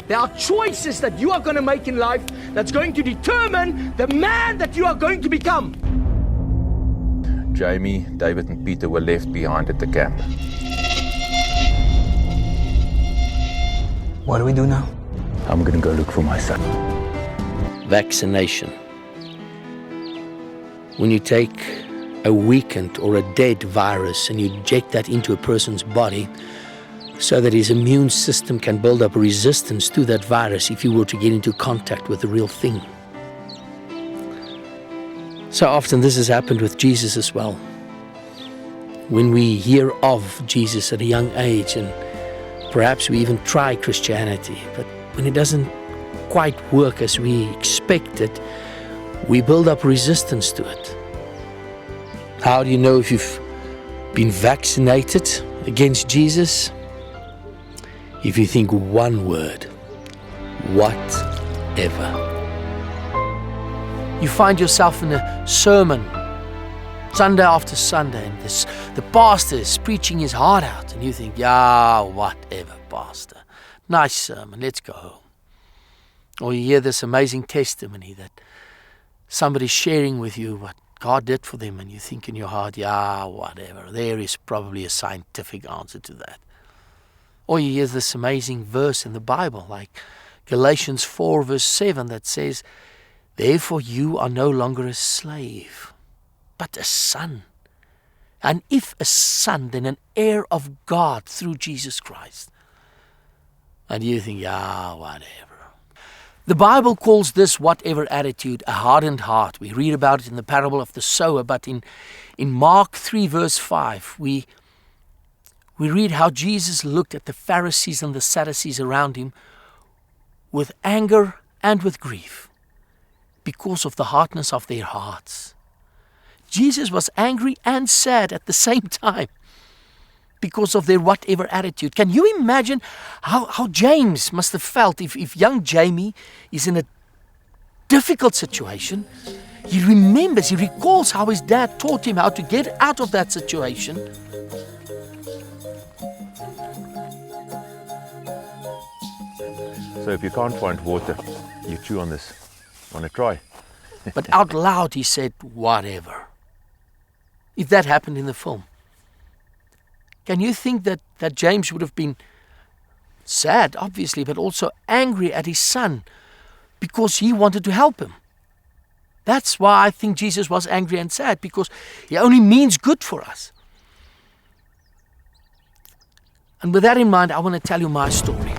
There are choices that you are going to make in life that's going to determine the man that you are going to become. Jamie, David, and Peter were left behind at the camp. What do we do now? I'm going to go look for my son. Vaccination. When you take a weakened or a dead virus and you inject that into a person's body so that his immune system can build up resistance to that virus if you were to get into contact with the real thing. So often this has happened with Jesus as well. When we hear of Jesus at a young age, and perhaps we even try Christianity, but when it doesn't quite work as we expected, we build up resistance to it. How do you know if you've been vaccinated against Jesus? If you think one word, whatever. You find yourself in a sermon Sunday after Sunday, and the pastor is preaching his heart out, and you think, yeah, whatever, pastor. Nice sermon, let's go home. Or you hear this amazing testimony that somebody's sharing with you what God did for them, and you think in your heart, yeah, whatever. There is probably a scientific answer to that. Or you hear this amazing verse in the Bible, like Galatians 4 verse 7, that says, therefore you are no longer a slave, but a son. And if a son, then an heir of God through Jesus Christ. And you think, yeah, whatever. The Bible calls this whatever attitude a hardened heart. We read about it in the parable of the sower, but in Mark 3 verse 5, we read how Jesus looked at the Pharisees and the Sadducees around him with anger and with grief because of the hardness of their hearts. Jesus was angry and sad at the same time because of their whatever attitude. Can you imagine how James must have felt if young Jamie is in a difficult situation? He recalls how his dad taught him how to get out of that situation. So if you can't find water, you chew on this. Want to try? But out loud he said, whatever. If that happened in the film, can you think that James would have been sad, obviously, but also angry at his son because he wanted to help him? That's why I think Jesus was angry and sad, because he only means good for us. And with that in mind, I want to tell you my story.